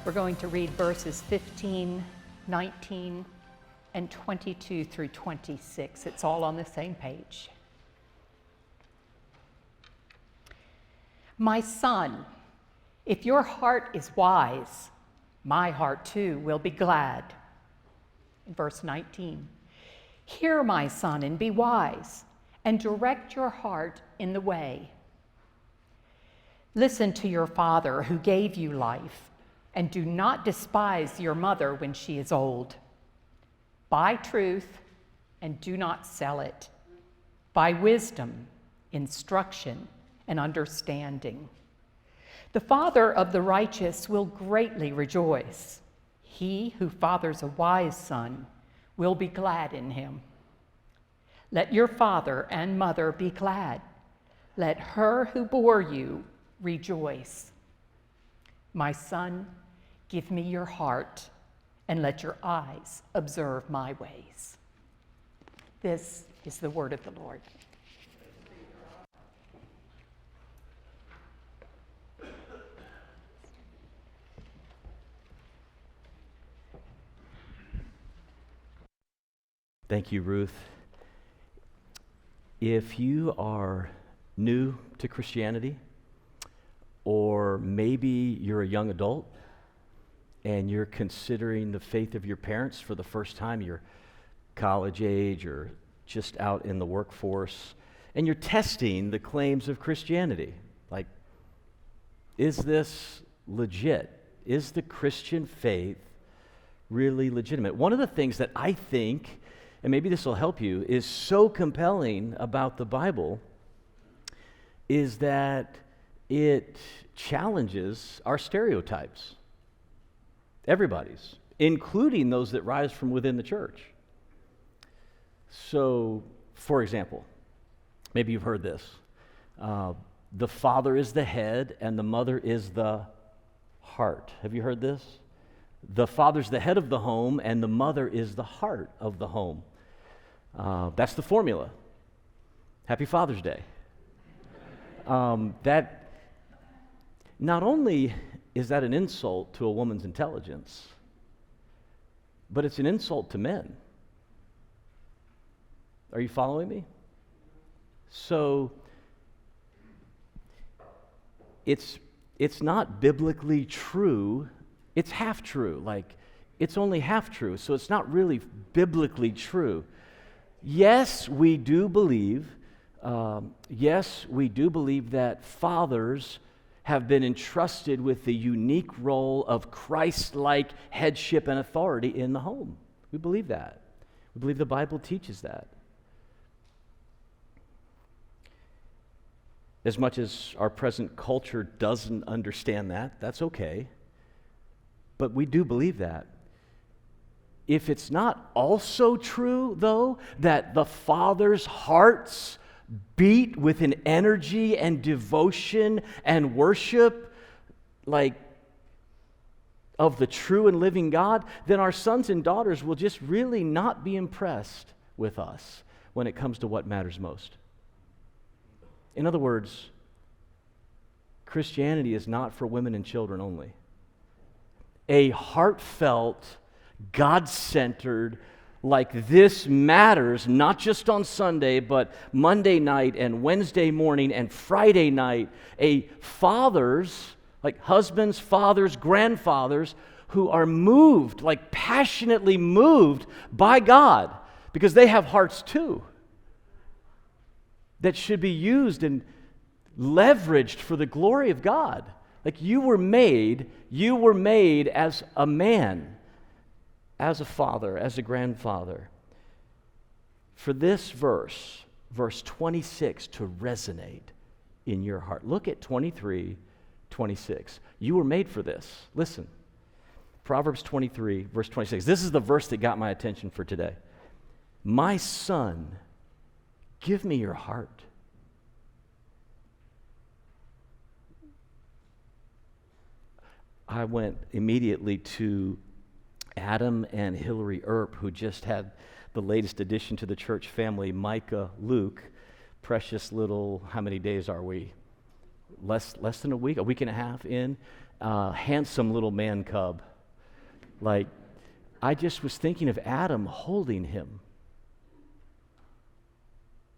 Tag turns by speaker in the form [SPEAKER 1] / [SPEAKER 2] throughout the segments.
[SPEAKER 1] We're going to read verses 15, 19, and 22 through 26. It's all on the same page. My son, if your heart is wise, my heart too will be glad. Verse 19, hear, my son, and be wise, and direct your heart in the way. Listen to your father who gave you life, and do not despise your mother when she is old. Buy truth and do not sell it. Buy wisdom, instruction, and understanding. The father of the righteous will greatly rejoice. He who fathers a wise son will be glad in him. Let your father and mother be glad. Let her who bore you rejoice. My son, give me your heart, and let your eyes observe my ways. This is the word of the Lord.
[SPEAKER 2] Thank you, Ruth. If you are new to Christianity, or maybe you're a young adult and you're considering the faith of your parents for the first time, you're college age or just out in the workforce, and you're testing the claims of Christianity. Like, is this legit? Is the Christian faith really legitimate? One of the things that I think, and maybe this will help you, is so compelling about the Bible is that it challenges our stereotypes. Everybody's, including those that rise from within the church. So, for example, maybe you've heard this. The father is the head and the mother is the heart. Have you heard this? The father's the head of the home and the mother is the heart of the home. That's the formula. Happy Father's Day. That not only is that an insult to a woman's intelligence, but it's an insult to men. Are you following me? So it's not biblically true. It's half true. Like, it's only half true. So it's not really biblically true. Yes, we do believe that fathers have been entrusted with the unique role of Christ-like headship and authority in the home. We believe that. We believe the Bible teaches that. As much as our present culture doesn't understand that, that's okay. But we do believe that. If it's not also true, though, that the fathers' hearts beat with an energy and devotion and worship like of the true and living God, then our sons and daughters will just really not be impressed with us when it comes to what matters most. In other words, Christianity is not for women and children only. A heartfelt, God-centered, like this matters, not just on Sunday, but Monday night and Wednesday morning and Friday night, a fathers, like husbands, fathers, grandfathers, who are moved, like passionately moved by God, because they have hearts too, that should be used and leveraged for the glory of God. Like you were made as a man, as a father, as a grandfather, for this verse 26, to resonate in your heart. Look at 23, 26. You were made for this. Listen. Proverbs 23, verse 26. This is the verse that got my attention for today. My son, give me your heart. I went immediately to Adam and Hillary Earp, who just had the latest addition to the church family, Micah Luke. Precious little, how many days are we? Less than a week and a half in. handsome little man cub. Like, I just was thinking of Adam holding him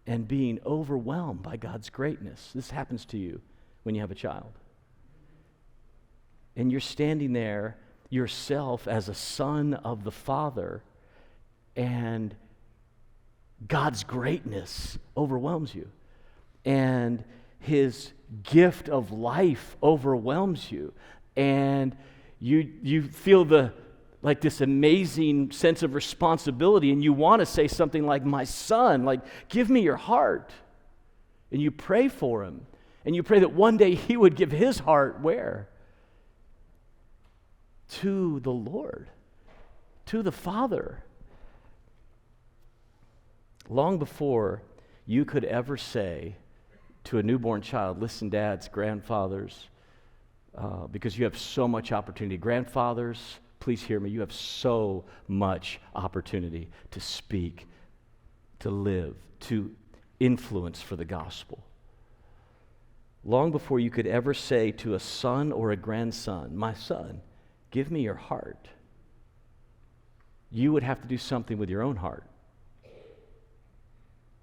[SPEAKER 2] and being overwhelmed by God's greatness. This happens to you when you have a child. And you're standing there yourself as a son of the Father, and God's greatness overwhelms you. And His gift of life overwhelms you. And you feel this amazing sense of responsibility, and you want to say something like, my son, like, give me your heart. And you pray for him. And you pray that one day he would give his heart where? To the Lord, to the Father. Long before you could ever say to a newborn child, listen, dads, grandfathers, because you have so much opportunity. Grandfathers, please hear me. You have so much opportunity to speak, to live, to influence for the gospel. Long before you could ever say to a son or a grandson, my son, give me your heart, you would have to do something with your own heart.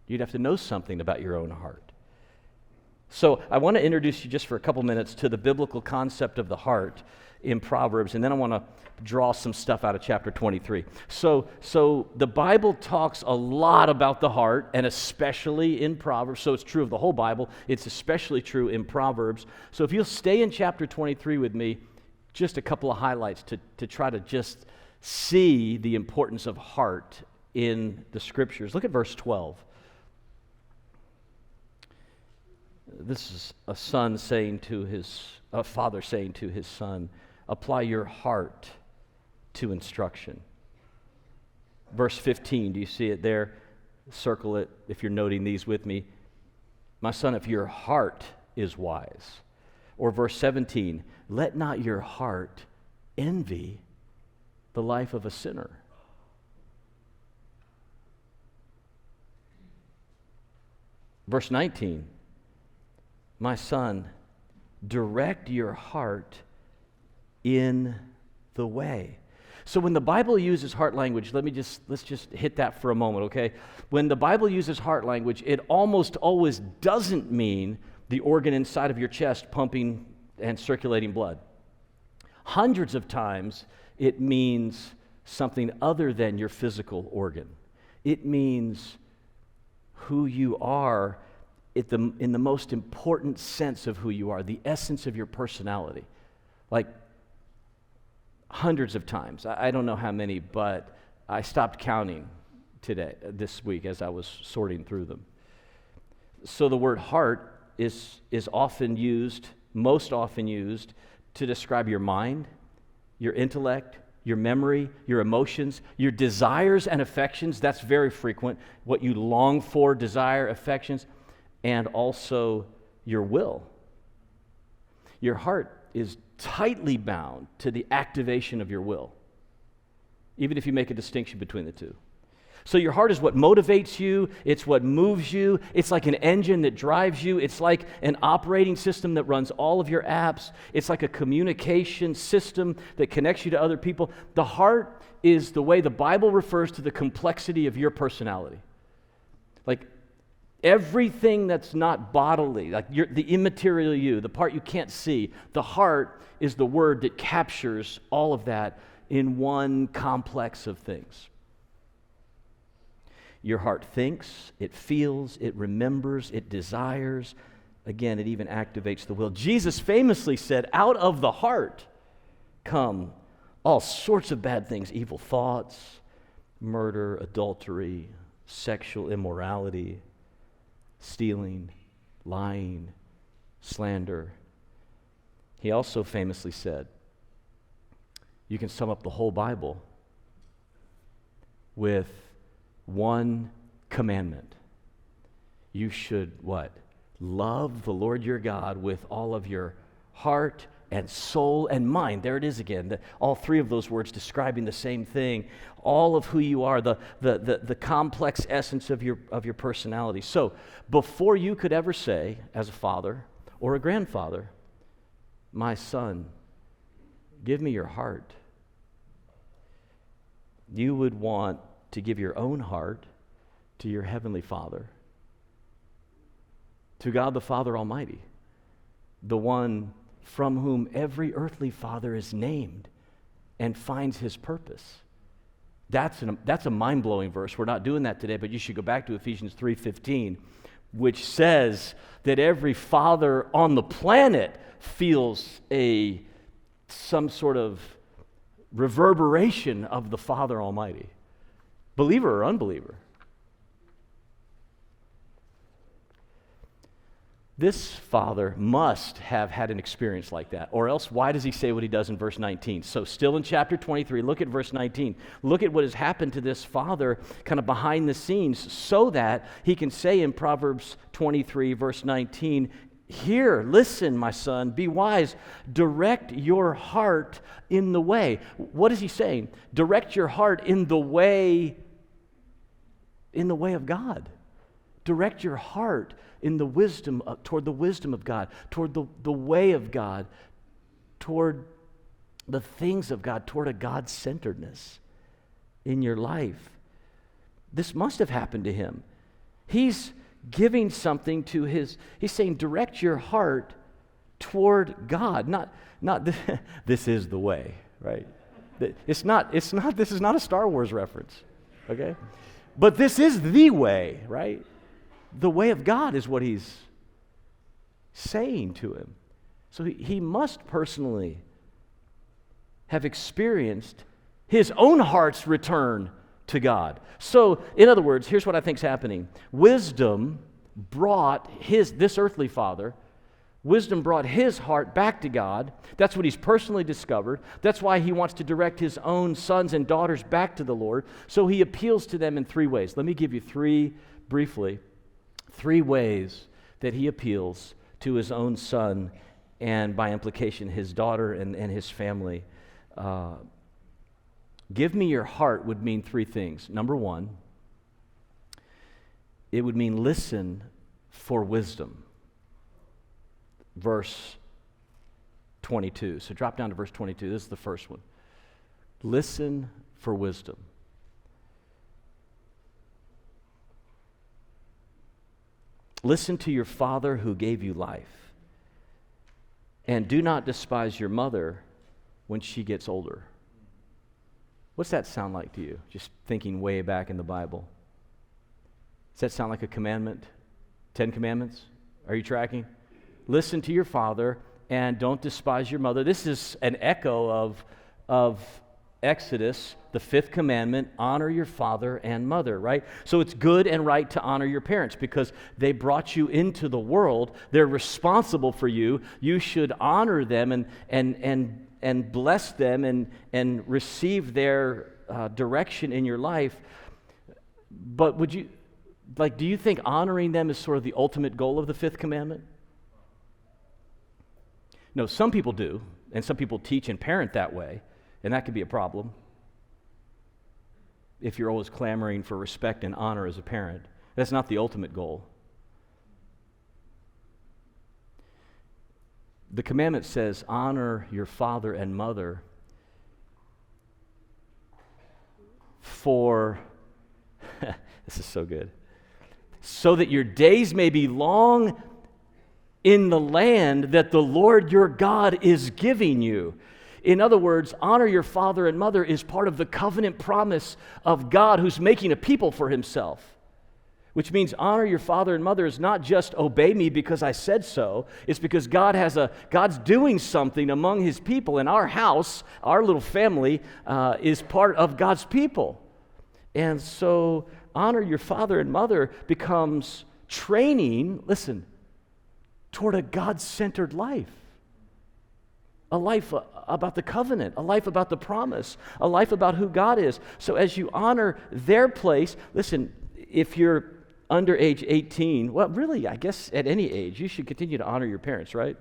[SPEAKER 2] You'd have to know something about your own heart. So I want to introduce you just for a couple minutes to the biblical concept of the heart in Proverbs, and then I want to draw some stuff out of chapter 23. So the Bible talks a lot about the heart, and especially in Proverbs. So it's true of the whole Bible. It's especially true in Proverbs. So if you'll stay in chapter 23 with me, just a couple of highlights to try to just see the importance of heart in the Scriptures. Look at verse 12. This is a father saying to his son, apply your heart to instruction. Verse 15, do you see it there? Circle it if you're noting these with me. My son, if your heart is wise. Or verse 17, let not your heart envy the life of a sinner. Verse 19, my son, direct your heart in the way. So when the Bible uses heart language, let's just hit that for a moment, okay? When the Bible uses heart language, it almost always doesn't mean the organ inside of your chest pumping and circulating blood. Hundreds of times, it means something other than your physical organ. It means who you are in the most important sense of who you are, the essence of your personality. Like hundreds of times. I don't know how many, but I stopped counting this week as I was sorting through them. So the word heart is often used, most often used, to describe your mind, your intellect, your memory, your emotions, your desires and affections. That's very frequent. What you long for, desire, affections, and also your will. Your heart is tightly bound to the activation of your will, even if you make a distinction between the two. So your heart is what motivates you, it's what moves you, it's like an engine that drives you, it's like an operating system that runs all of your apps, it's like a communication system that connects you to other people. The heart is the way the Bible refers to the complexity of your personality. Like everything that's not bodily, like the immaterial you, the part you can't see, the heart is the word that captures all of that in one complex of things. Your heart thinks, it feels, it remembers, it desires. Again, it even activates the will. Jesus famously said, out of the heart come all sorts of bad things, evil thoughts, murder, adultery, sexual immorality, stealing, lying, slander. He also famously said, you can sum up the whole Bible with one commandment. You should what? Love the Lord your God with all of your heart and soul and mind. There it is again. All three of those words describing the same thing. All of who you are, the complex essence of your personality. So before you could ever say, as a father or a grandfather, my son, give me your heart. You would want to give your own heart to your Heavenly Father, to God the Father Almighty, the one from whom every earthly father is named and finds his purpose. That's a mind-blowing verse. We're not doing that today, but you should go back to Ephesians 3:15, which says that every father on the planet feels some sort of reverberation of the Father Almighty, believer or unbeliever. This father must have had an experience like that, or else why does he say what he does in verse 19? So still in chapter 23, look at verse 19. Look at what has happened to this father kind of behind the scenes so that he can say in Proverbs 23, verse 19, "Hear, listen, my son, be wise, direct your heart in the way." What is he saying? Direct your heart in the way of God. Direct your heart in the wisdom, toward the wisdom of God, toward the way of God, toward the things of God, toward a God-centeredness in your life. This must have happened to him. He's giving something to he's saying, direct your heart toward God. Not this is the way, right? This is not a Star Wars reference, okay? But this is the way, right? The way of God is what he's saying to him. So he must personally have experienced his own heart's return to God. So, in other words, here's what I think is happening. Wisdom brought this earthly father, wisdom brought his heart back to God. That's what he's personally discovered. That's why he wants to direct his own sons and daughters back to the Lord. So he appeals to them in three ways. Let me give you three ways that he appeals to his own son and by implication his daughter and his family. Give me your heart would mean three things. Number one, it would mean listen for wisdom. Verse 22. So drop down to verse 22. This is the first one. Listen for wisdom. Listen to your father who gave you life, and do not despise your mother when she gets older. What's that sound like to you? Just thinking way back in the Bible. Does that sound like a commandment? 10 Commandments? Are you tracking? Listen to your father and don't despise your mother. This is an echo of Exodus, the 5th commandment, honor your father and mother, right? So it's good and right to honor your parents because they brought you into the world. They're responsible for you. You should honor them and bless them and receive their direction in your life. But do you think honoring them is sort of the ultimate goal of the 5th commandment? No, some people do, and some people teach and parent that way. And that could be a problem if you're always clamoring for respect and honor as a parent. That's not the ultimate goal. The commandment says, honor your father and mother for, this is so good, so that your days may be long in the land that the Lord your God is giving you. In other words, honor your father and mother is part of the covenant promise of God who's making a people for himself. Which means honor your father and mother is not just obey me because I said so. It's because God's doing something among his people. And our house, our little family, is part of God's people. And so honor your father and mother becomes training, listen, toward a God-centered life. A life about the covenant, a life about the promise, a life about who God is. So as you honor their place, listen, if you're under age 18, well, really, I guess at any age, you should continue to honor your parents, right?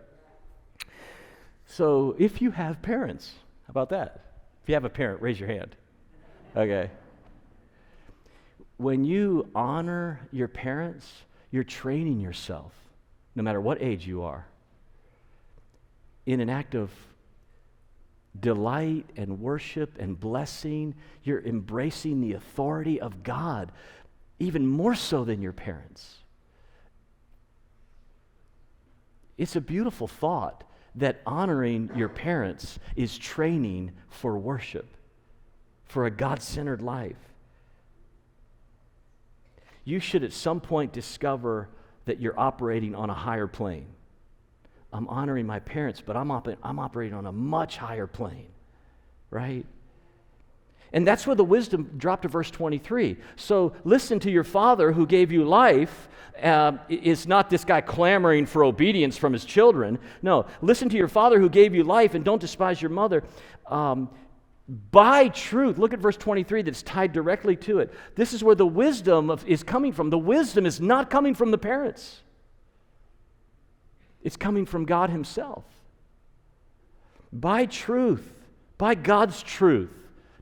[SPEAKER 2] So if you have parents, how about that? If you have a parent, raise your hand. Okay. When you honor your parents, you're training yourself, no matter what age you are, in an act of delight and worship and blessing. You're embracing the authority of God, even more so than your parents. It's a beautiful thought that honoring your parents is training for worship, for a God-centered life. You should at some point discover that you're operating on a higher plane. I'm honoring my parents, but I'm operating on a much higher plane, right? And that's where the wisdom dropped to verse 23. So listen to your father who gave you life. Is not this guy clamoring for obedience from his children. No, listen to your father who gave you life, and don't despise your mother. By truth, look at verse 23 that's tied directly to it. This is where the wisdom is coming from. The wisdom is not coming from the parents. It's coming from God himself. By truth, by God's truth,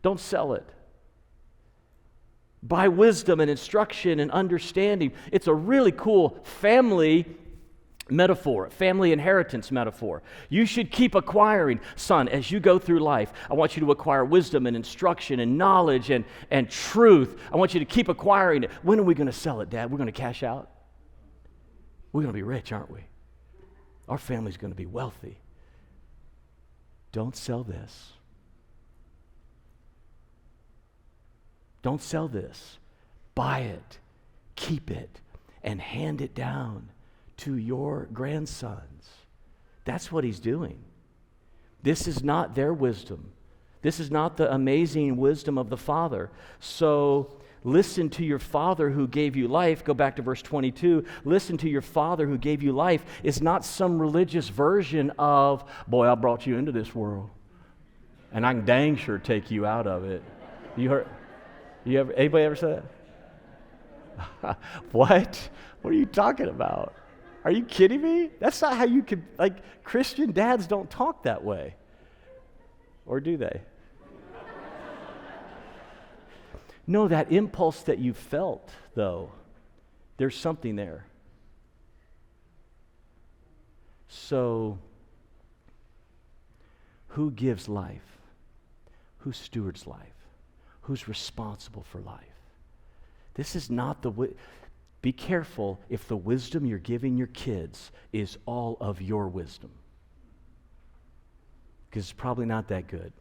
[SPEAKER 2] don't sell it. By wisdom and instruction and understanding. It's a really cool family metaphor, family inheritance metaphor. You should keep acquiring. Son, as you go through life, I want you to acquire wisdom and instruction and knowledge and truth. I want you to keep acquiring it. When are we going to sell it, Dad? We're going to cash out? We're going to be rich, aren't we? Our family's going to be wealthy. Don't sell this. Don't sell this. Buy it, keep it, and hand it down to your grandsons. That's what he's doing. This is not their wisdom. This is not the amazing wisdom of the Father. So listen to your Father who gave you life. Go back to verse 22. Listen to your Father who gave you life is not some religious version of, boy, I brought you into this world, and I can dang sure take you out of it. You heard? Anybody ever said that? What? What are you talking about? Are you kidding me? That's not how you could, Christian dads don't talk that way. Or do they? No, that impulse that you felt, though, there's something there. So, who gives life? Who stewards life? Who's responsible for life? This is not be careful if the wisdom you're giving your kids is all of your wisdom. Because it's probably not that good.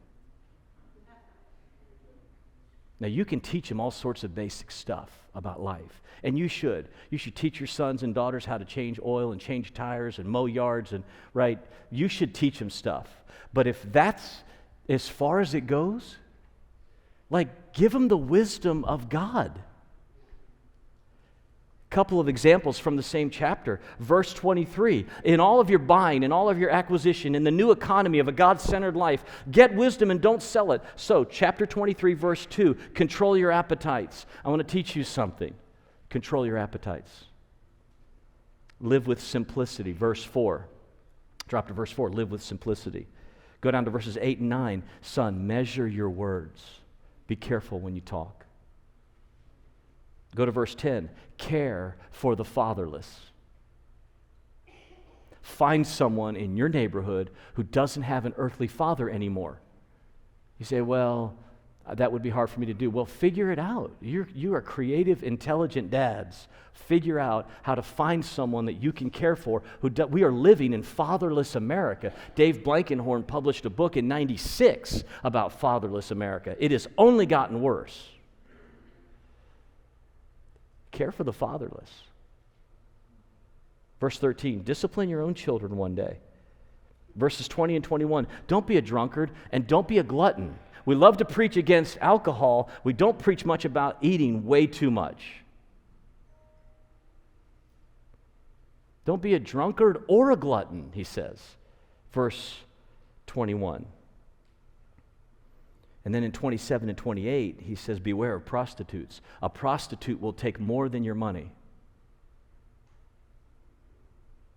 [SPEAKER 2] Now, you can teach them all sorts of basic stuff about life. And you should. You should teach your sons and daughters how to change oil and change tires and mow yards and, right? You should teach them stuff. But if that's as far as it goes, give them the wisdom of God. Couple of examples from the same chapter. Verse 23, in all of your buying, in all of your acquisition, in the new economy of a God-centered life, get wisdom and don't sell it. So, chapter 23, verse 2, control your appetites. I want to teach you something. Control your appetites. Live with simplicity. Verse 4. Drop to verse 4. Live with simplicity. Go down to verses 8 and 9. Son, measure your words. Be careful when you talk. Go to verse 10. Care for the fatherless. Find someone in your neighborhood who doesn't have an earthly father anymore. You say, well, that would be hard for me to do. Well, figure it out. You are creative, intelligent dads. Figure out how to find someone that you can care for. We are living in fatherless America. Dave Blankenhorn published a book in 96 about fatherless America. It has only gotten worse. Care for the fatherless. Verse 13, discipline your own children one day. Verses 20 and 21, don't be a drunkard and don't be a glutton. We love to preach against alcohol. We don't preach much about eating way too much. Don't be a drunkard or a glutton, he says. Verse 21. And then in 27 and 28, he says, beware of prostitutes. A prostitute will take more than your money.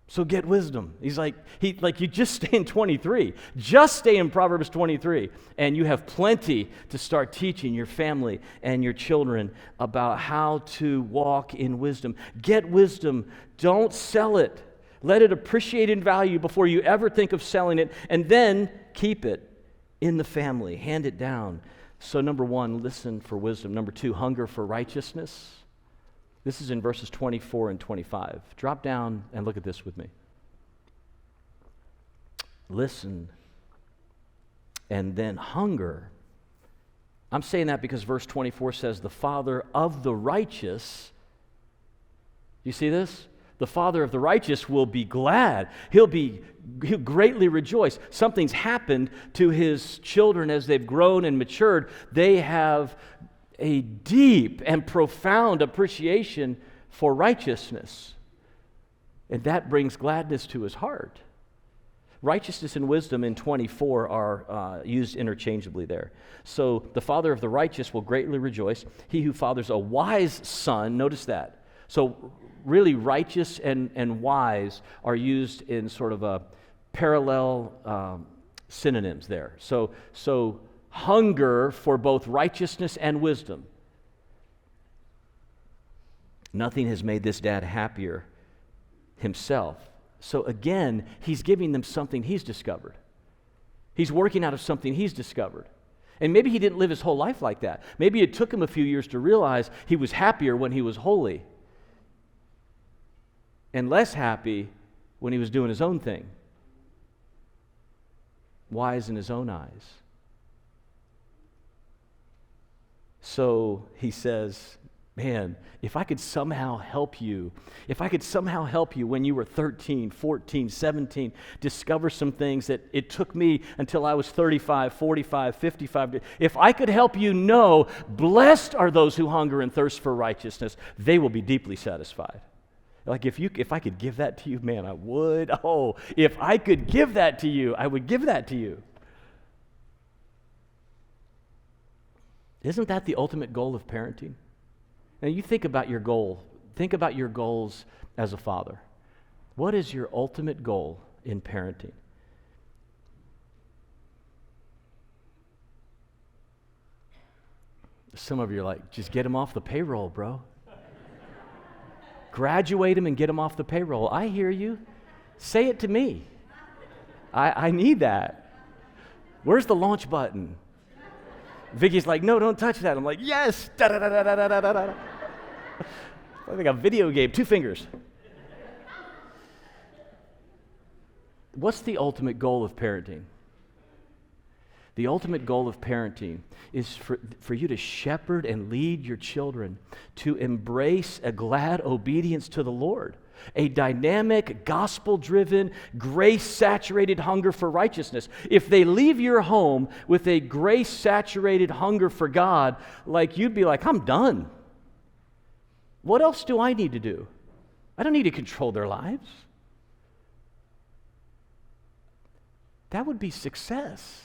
[SPEAKER 2] So get wisdom. He's you just stay in 23. Just stay in Proverbs 23. And you have plenty to start teaching your family and your children about how to walk in wisdom. Get wisdom. Don't sell it. Let it appreciate in value before you ever think of selling it. And then keep it. in the family, hand it down. So number 1, listen for wisdom. Number 2, hunger for righteousness. This is in verses 24 and 25. Drop down and look at this with me. Listen, and then hunger. I'm saying that because verse 24 says, the Father of the righteous, you see this? The Father of the righteous will be glad. He'll greatly rejoice. Something's happened to his children as they've grown and matured. They have a deep and profound appreciation for righteousness. And that brings gladness to his heart. Righteousness and wisdom in 24 are used interchangeably there. So the father of the righteous will greatly rejoice. He who fathers a wise son, notice that. So really righteous and wise are used in sort of a parallel synonyms there. So hunger for both righteousness and wisdom. Nothing has made this dad happier himself. So again, he's giving them something he's discovered. He's working out of something he's discovered. And maybe he didn't live his whole life like that. Maybe it took him a few years to realize he was happier when he was holy and less happy when he was doing his own thing. Wise in his own eyes. So he says, man, if I could somehow help you when you were 13, 14, 17, discover some things that it took me until I was 35, 45, 55. If I could help you know, blessed are those who hunger and thirst for righteousness. They will be deeply satisfied. Like if I could give that to you, man, I would. Oh, if I could give that to you, I would give that to you. Isn't that the ultimate goal of parenting? Now you think about your goal. Think about your goals as a father. What is your ultimate goal in parenting? Some of you are like, just get him off the payroll, bro. Graduate him and get him off the payroll. I hear you. Say it to me. I need that. Where's the launch button? Vicky's like, no, don't touch that. I'm like, yes. Da, da, da, da, da, da, da, da. Like a video game, 2 fingers. What's the ultimate goal of parenting? The ultimate goal of parenting is for you to shepherd and lead your children to embrace a glad obedience to the Lord, a dynamic, gospel-driven, grace-saturated hunger for righteousness. If they leave your home with a grace-saturated hunger for God, like you'd be like, I'm done. What else do I need to do? I don't need to control their lives. That would be success.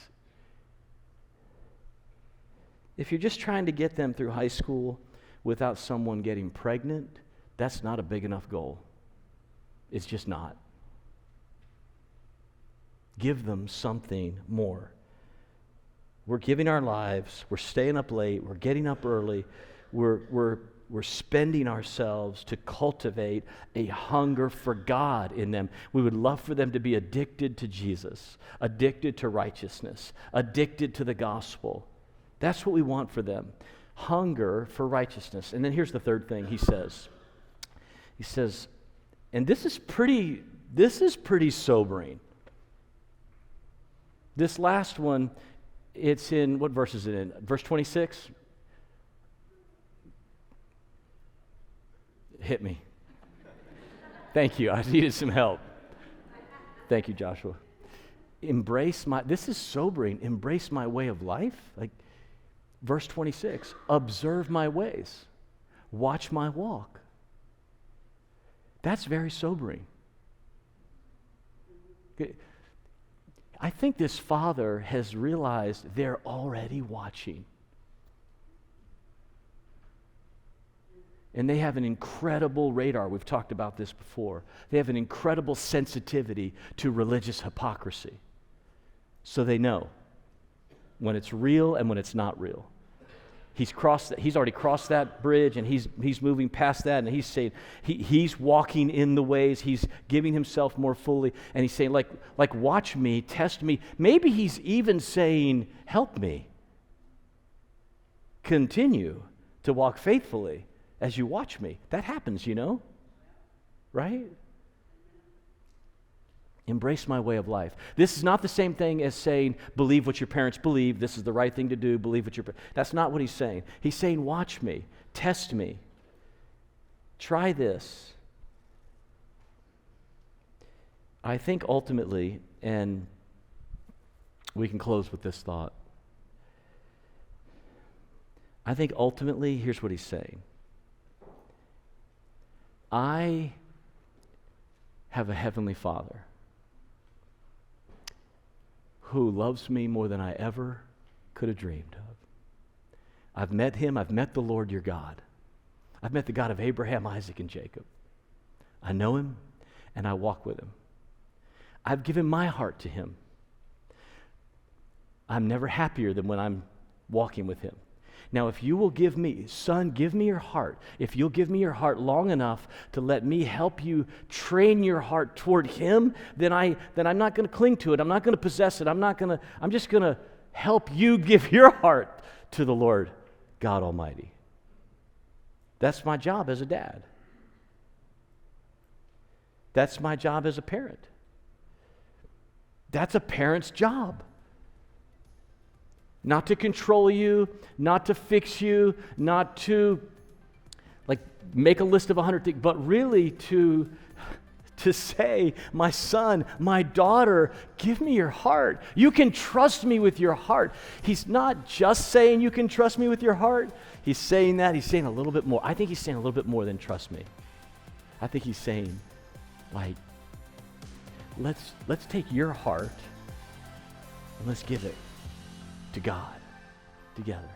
[SPEAKER 2] If you're just trying to get them through high school without someone getting pregnant, that's not a big enough goal. It's just not. Give them something more. We're giving our lives, we're staying up late, we're getting up early, we're spending ourselves to cultivate a hunger for God in them. We would love for them to be addicted to Jesus, addicted to righteousness, addicted to the gospel. That's what we want for them. Hunger for righteousness. And then here's the third thing he says. He says, and this is pretty sobering. This last one, it's in, what verse is it in? Verse 26? Hit me. Thank you. I needed some help. Thank you, Joshua. This is sobering. Embrace my way of life. Like, verse 26, observe my ways, watch my walk. That's very sobering. I think this father has realized they're already watching. And they have an incredible radar. We've talked about this before. They have an incredible sensitivity to religious hypocrisy. So they know when it's real and when it's not real. He's already crossed that bridge, and he's moving past that, and he's saying, he's walking in the ways, he's giving himself more fully, and he's saying, like watch me, test me. Maybe he's even saying, help me. Continue to walk faithfully as you watch me. That happens, right? Embrace my way of life. This is not the same thing as saying, believe what your parents believe. This is the right thing to do. Believe what That's not what he's saying. He's saying, watch me. Test me. Try this. I think ultimately, and we can close with this thought. I think ultimately, here's what he's saying. I have a heavenly Father who loves me more than I ever could have dreamed of. I've met him. I've met the Lord your God. I've met the God of Abraham, Isaac, and Jacob. I know him, and I walk with him. I've given my heart to him. I'm never happier than when I'm walking with him. Now, if you will give me, son, give me your heart. If you'll give me your heart long enough to let me help you train your heart toward him, then I'm not going to cling to it. I'm not going to possess it. I'm just going to help you give your heart to the Lord God Almighty. That's my job as a dad. That's my job as a parent. That's a parent's job. Not to control you, not to fix you, not to make a list of 100 things, but really to say, my son, my daughter, give me your heart. You can trust me with your heart. He's not just saying you can trust me with your heart. He's saying that. He's saying a little bit more. I think he's saying a little bit more than trust me. I think he's saying, let's take your heart and let's give it to God together.